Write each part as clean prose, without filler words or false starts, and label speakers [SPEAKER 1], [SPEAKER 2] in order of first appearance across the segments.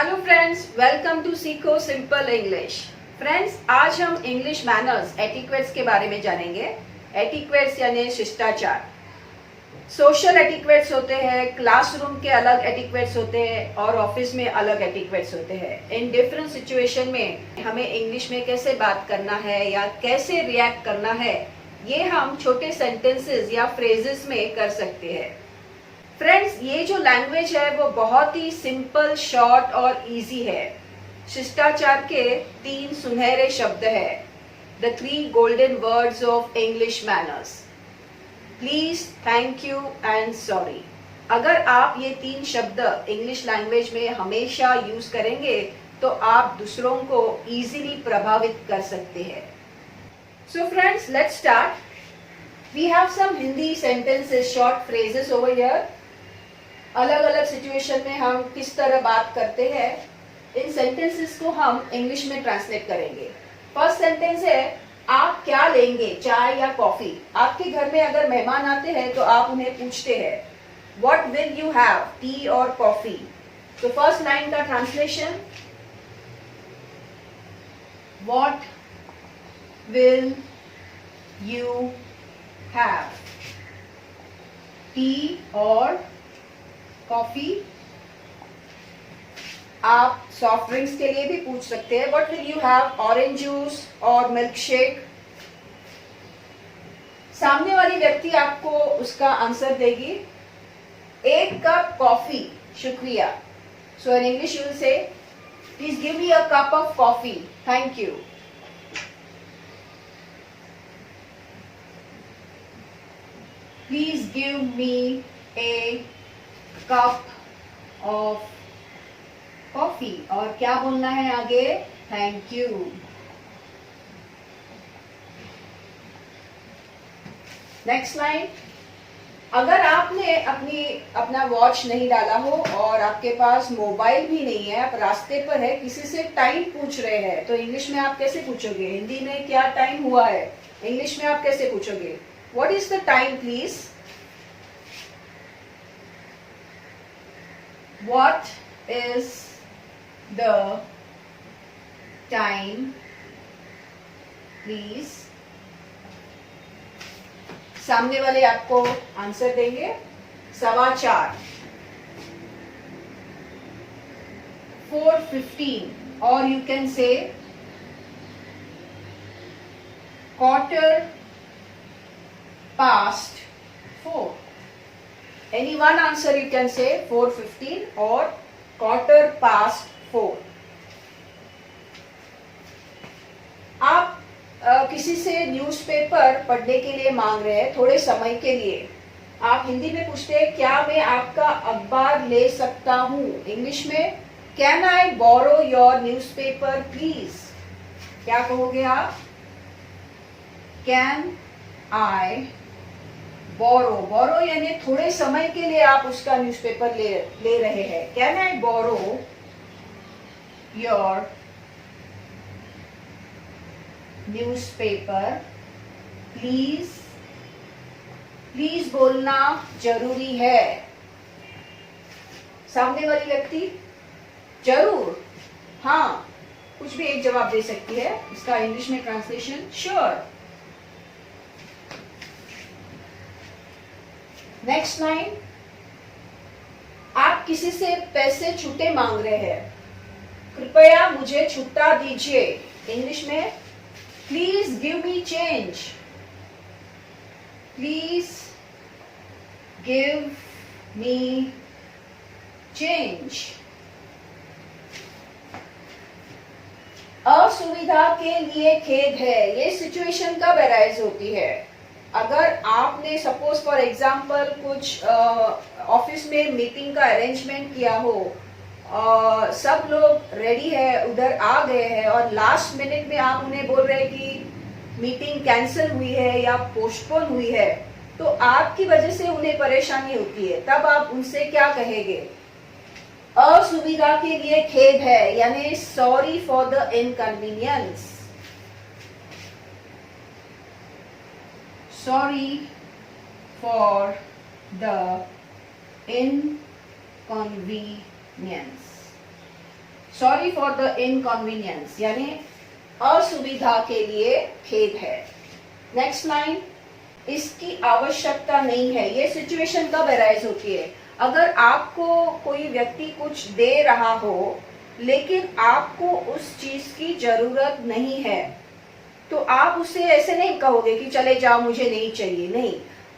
[SPEAKER 1] Hello friends, welcome to सीखो simple English. Friends, आज हम इंग्लिश मैनर्स एटिक्वेट्स के बारे में जानेंगे। एटिक्वेट्स यानी शिष्टाचार। सोशल एटिक्वेट्स होते हैं, क्लासरूम के अलग एटिक्वेट्स होते हैं और ऑफिस में अलग एटिक्वेट्स होते हैं। इन डिफरेंट सिचुएशन में हमें इंग्लिश में कैसे बात करना है या कैसे रिएक्ट करना है, ये हम छोटे सेंटेंसेस या फ्रेजेस में कर सकते हैं। फ्रेंड्स, ये जो लैंग्वेज है वो बहुत ही सिंपल, शॉर्ट और इजी है। शिष्टाचार के 3 सुनहरे शब्द है, the 3 golden words of English manners, please, thank you and sorry. अगर आप ये 3 शब्द इंग्लिश लैंग्वेज में हमेशा यूज करेंगे तो आप दूसरों को इजीली प्रभावित कर सकते हैं। So friends, let's start. We have some Hindi sentences, short phrases over here. अलग अलग सिचुएशन में हम किस तरह बात करते हैं, इन सेंटेंसेस को हम इंग्लिश में ट्रांसलेट करेंगे। फर्स्ट सेंटेंस है, आप क्या लेंगे, चाय या कॉफी। आपके घर में अगर मेहमान आते हैं तो आप उन्हें पूछते हैं, what will you have, T और कॉफी। तो फर्स्ट लाइन का translation, what will you have, T और कॉफी। आप सॉफ्ट ड्रिंक्स के लिए भी पूछ सकते हैं, what will you have, orange juice और मिल्क शेक। सामने वाली व्यक्ति आपको उसका आंसर देगी, 1 कप कॉफी, शुक्रिया। So in English you will say, please give me a cup of coffee, thank you. Please give me a cup of coffee. और क्या बोलना है आगे, थैंक यू। नेक्स्ट लाइन, अगर आपने अपना वॉच नहीं डाला हो और आपके पास मोबाइल भी नहीं है, आप रास्ते पर है, किसी से टाइम पूछ रहे हैं, तो इंग्लिश में आप कैसे पूछोगे? हिंदी में क्या टाइम हुआ है, इंग्लिश में आप कैसे पूछोगे? What is the time please? What is the time, please? सामने वाले आपको आंसर देंगे 4:15, 4:15, और you can say 4:15. Any one answer you can say, 4:15 or 4:15. आप किसी से न्यूज़पेपर पढ़ने के लिए मांग रहे हैं थोड़े समय के लिए। आप हिंदी में पूछते हैं, क्या मैं आपका अखबार ले सकता हूँ? इंग्लिश में, can I borrow your newspaper please. क्या कहोगे आप? कैन आई बोरो। बोरो यानी थोड़े समय के लिए आप उसका न्यूज़पेपर ले रहे हैं। Can I borrow your newspaper please. Please बोलना जरूरी है। सामने वाली व्यक्ति, जरूर, हाँ, कुछ भी एक जवाब दे सकती है। इसका इंग्लिश में ट्रांसलेशन, श्योर। नेक्स्ट लाइन, आप किसी से पैसे छुट्टे मांग रहे हैं, कृपया मुझे छुट्टा दीजिए। इंग्लिश में, please give me change. Please give me change. असुविधा के लिए खेद है, ये सिचुएशन कब अराइज होती है? अगर आपने सपोज फॉर एग्जाम्पल कुछ ऑफिस में मीटिंग का अरेंजमेंट किया हो, सब लोग रेडी है, उधर आ गए हैं, और लास्ट मिनट में आप उन्हें बोल रहे हैं कि मीटिंग कैंसिल हुई है या पोस्टपोन हुई है, तो आपकी वजह से उन्हें परेशानी होती है। तब आप उनसे क्या कहेंगे? असुविधा के लिए खेद है, यानी sorry for the inconvenience. Sorry for the inconvenience. Sorry for the inconvenience यानी असुविधा के लिए खेद है। नेक्स्ट लाइन, इसकी आवश्यकता नहीं है। ये सिचुएशन कब अराइज होती है? अगर आपको कोई व्यक्ति कुछ दे रहा हो लेकिन आपको उस चीज की जरूरत नहीं है, तो आप उसे ऐसे नहीं कहोगे कि चले जाओ मुझे नहीं चाहिए, नहीं,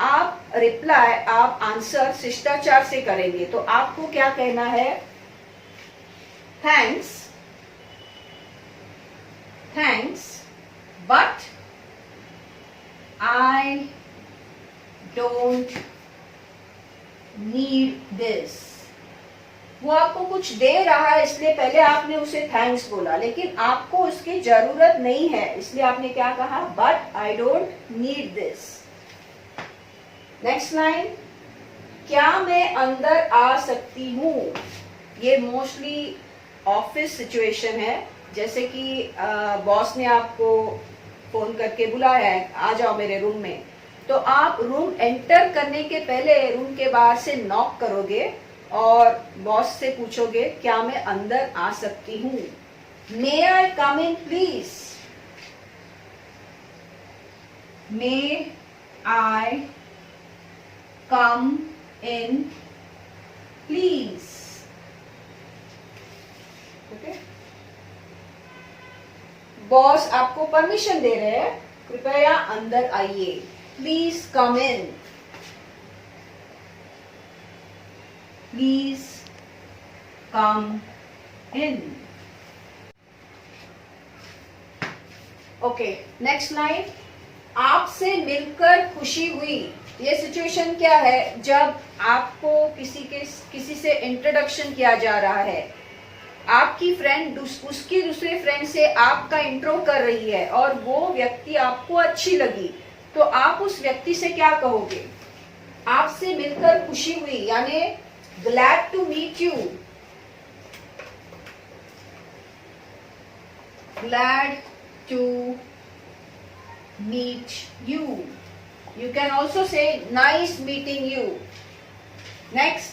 [SPEAKER 1] आप रिप्लाई, आप आंसर शिष्टाचार से करेंगे। तो आपको क्या कहना है? Thanks, thanks but I don't need this. वो आपको कुछ दे रहा है इसलिए पहले आपने उसे थैंक्स बोला, लेकिन आपको उसकी जरूरत नहीं है इसलिए आपने क्या कहा? But I don't need this. Next line, क्या मैं अंदर आ सकती हूँ? ये मोस्टली ऑफिस सिचुएशन है, जैसे कि बॉस ने आपको फोन करके बुलाया है, आ जाओ मेरे रूम में, तो आप रूम एंटर करने के पहले रूम के बाहर से नॉक करोगे और बॉस से पूछोगे क्या मैं अंदर आ सकती हूँ? May I come in please? May I come in please? Okay, boss आपको परमिशन दे रहे हैं, कृपया अंदर आइए, please come in, please come in. Okay, next line, आपसे मिलकर खुशी हुई। ये सिचुएशन क्या है? जब आपको किसी से इंट्रोडक्शन किया जा रहा है, आपकी फ्रेंड उसकी दूसरे फ्रेंड से आपका इंट्रो कर रही है और वो व्यक्ति आपको अच्छी लगी, तो आप उस व्यक्ति से क्या कहोगे? आपसे मिलकर खुशी हुई यानी glad to meet you, glad to meet you. You can also say nice meeting you. Next,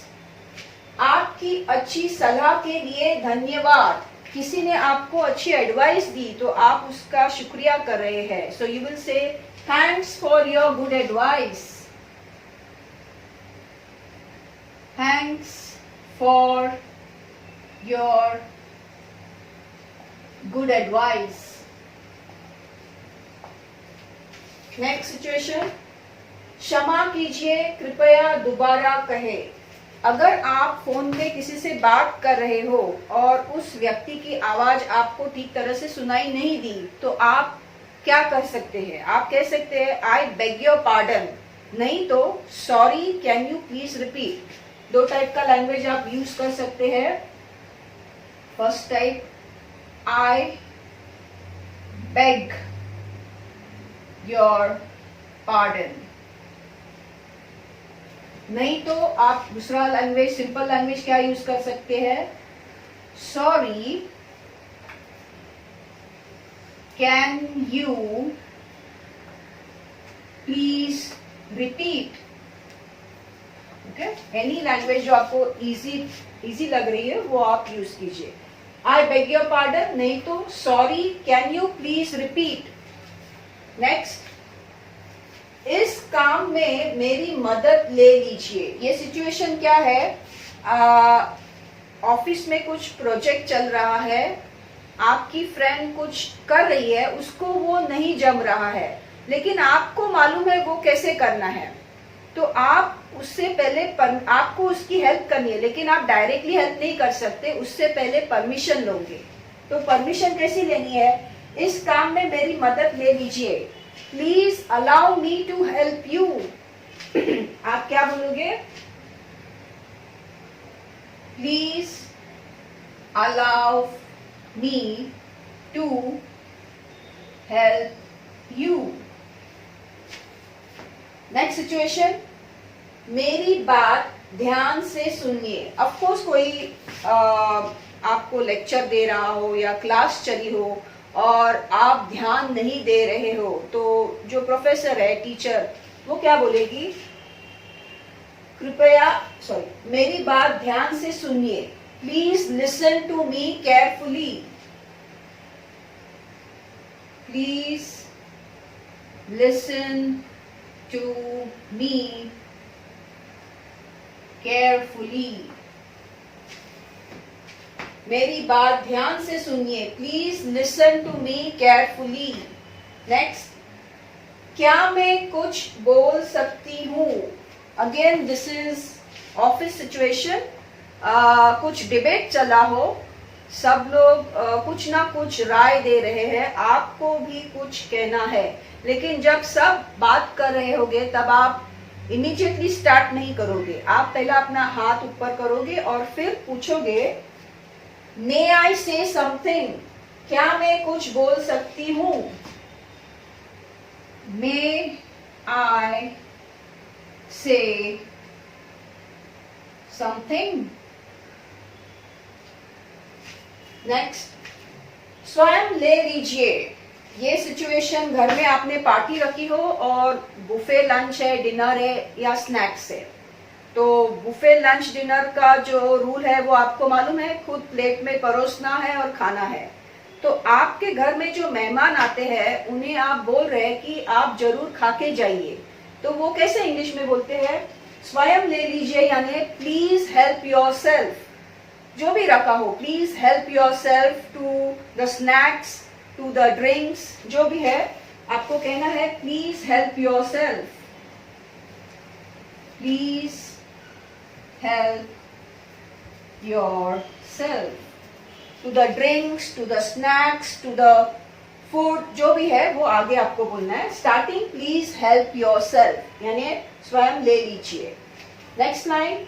[SPEAKER 1] आपकी अच्छी सलाह के लिए धन्यवाद। किसी ने आपको अच्छी एडवाइस दी तो आप उसका शुक्रिया कर रहे हैं, so you will say thanks for your good advice. Thanks for your good advice. Next situation, क्षमा कीजिए, कृपया दोबारा कहे। अगर आप फोन पे किसी से बात कर रहे हो और उस व्यक्ति की आवाज आपको ठीक तरह से सुनाई नहीं दी, तो आप क्या कर सकते हैं? आप कह सकते हैं आई बेग योर पार्डन, नहीं तो sorry can you please repeat. दो टाइप का लैंग्वेज आप यूज कर सकते हैं। First type, I beg your pardon, नहीं तो आप दूसरा लैंग्वेज, सिंपल लैंग्वेज क्या यूज कर सकते हैं? Sorry can you please repeat. Okay, any language जो आपको इजी लग रही है वो आप यूज कीजिए। आई बेग योर पार्डन, नहीं तो sorry can you please repeat. Next, इस काम में मेरी मदद ले लीजिए। ये सिचुएशन क्या है? ऑफिस में कुछ प्रोजेक्ट चल रहा है, आपकी फ्रेंड कुछ कर रही है, उसको वो नहीं जम रहा है, लेकिन आपको मालूम है वो कैसे करना है, तो आप उससे पहले आपको उसकी हेल्प करनी है, लेकिन आप डायरेक्टली हेल्प नहीं कर सकते, उससे पहले परमिशन लोगे। तो परमिशन कैसी लेनी है? इस काम में मेरी मदद ले लीजिए, please allow me to help you. आप क्या बोलोगे? Please allow me to help you. Next situation, मेरी बात ध्यान से सुनिए। ऑफ कोर्स कोई आपको लेक्चर दे रहा हो या क्लास चली हो और आप ध्यान नहीं दे रहे हो, तो जो प्रोफेसर है, टीचर, वो क्या बोलेगी? मेरी बात ध्यान से सुनिए, please listen to me carefully, please listen to me carefully, मेरी बात ध्यान से सुनिए, please listen to me carefully. Next, क्या मैं कुछ बोल सकती हूँ? Again this is office situation, कुछ डिबेट चला हो, सब लोग कुछ ना कुछ राय दे रहे हैं, आपको भी कुछ कहना है, लेकिन जब सब बात कर रहे होगे तब आप इमीडिएटली स्टार्ट नहीं करोगे, आप पहला अपना हाथ ऊपर करोगे और फिर पूछोगे मे आई से समथिंग, क्या मैं कुछ बोल सकती हूँ? मे आई से समथिंग। नेक्स्ट, स्वयं ले लीजिए। ये सिचुएशन घर में आपने पार्टी रखी हो और बुफे लंच है, डिनर है या स्नैक्स है। तो बुफे लंच डिनर का जो रूल है वो आपको मालूम है, खुद प्लेट में परोसना है और खाना है। तो आपके घर में जो मेहमान आते हैं उन्हें आप बोल रहे हैं कि आप जरूर खा के जाइए, तो वो कैसे इंग्लिश में बोलते हैं? स्वयं ले लीजिए, यानी प्लीज हेल्प योरसेल्फ, जो भी रखा हो please help yourself to the snacks, to the drinks, जो भी है आपको कहना है please help yourself, please help yourself, to the drinks, to the snacks, to the food, जो भी है वो आगे आपको बोलना है। स्टार्टिंग प्लीज हेल्प योरसेल्फ, यानी स्वयं ले लीजिए। नेक्स्ट लाइन,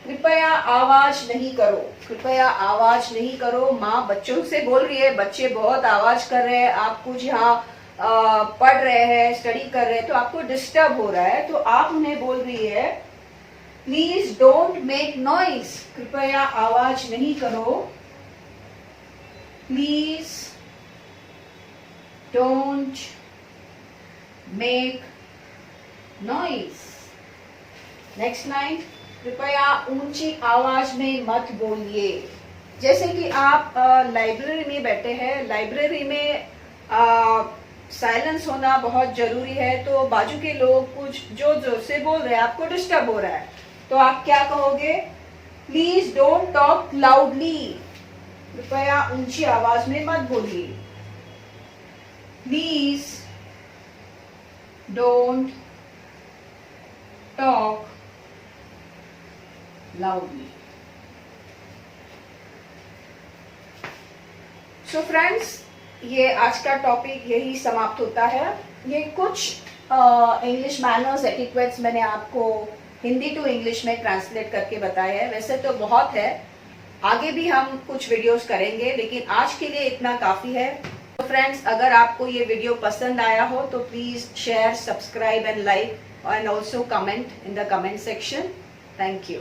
[SPEAKER 1] कृपया आवाज नहीं करो, कृपया आवाज नहीं करो। माँ बच्चों से बोल रही है, बच्चे बहुत आवाज कर रहे हैं, आप कुछ यहाँ पढ़ रहे हैं, स्टडी कर रहे हैं, तो आपको डिस्टर्ब हो रहा है, तो आप उन्हें बोल रही है प्लीज डोंट मेक नॉइज, कृपया आवाज नहीं करो, please don't make noise. Next line, कृपया ऊंची आवाज में मत बोलिए। जैसे कि आप लाइब्रेरी में बैठे हैं, लाइब्रेरी में साइलेंस होना बहुत जरूरी है, तो बाजू के लोग कुछ जोर जोर से बोल रहे हैं, आपको डिस्टर्ब हो रहा है, तो आप क्या कहोगे? प्लीज डोंट टॉक लाउडली, कृपया ऊंची आवाज में मत बोलिए, please don't talk loudly. So friends, ये आज का टॉपिक यही समाप्त होता है। ये कुछ इंग्लिश मैनर्स एटिक्वेट्स मैंने आपको हिंदी टू इंग्लिश में ट्रांसलेट करके बताया है। वैसे तो बहुत है, आगे भी हम कुछ वीडियोस करेंगे, लेकिन आज के लिए इतना काफी है। तो फ्रेंड्स, अगर आपको ये वीडियो पसंद आया हो तो please share, subscribe and like, and also comment in the comment section. Thank you.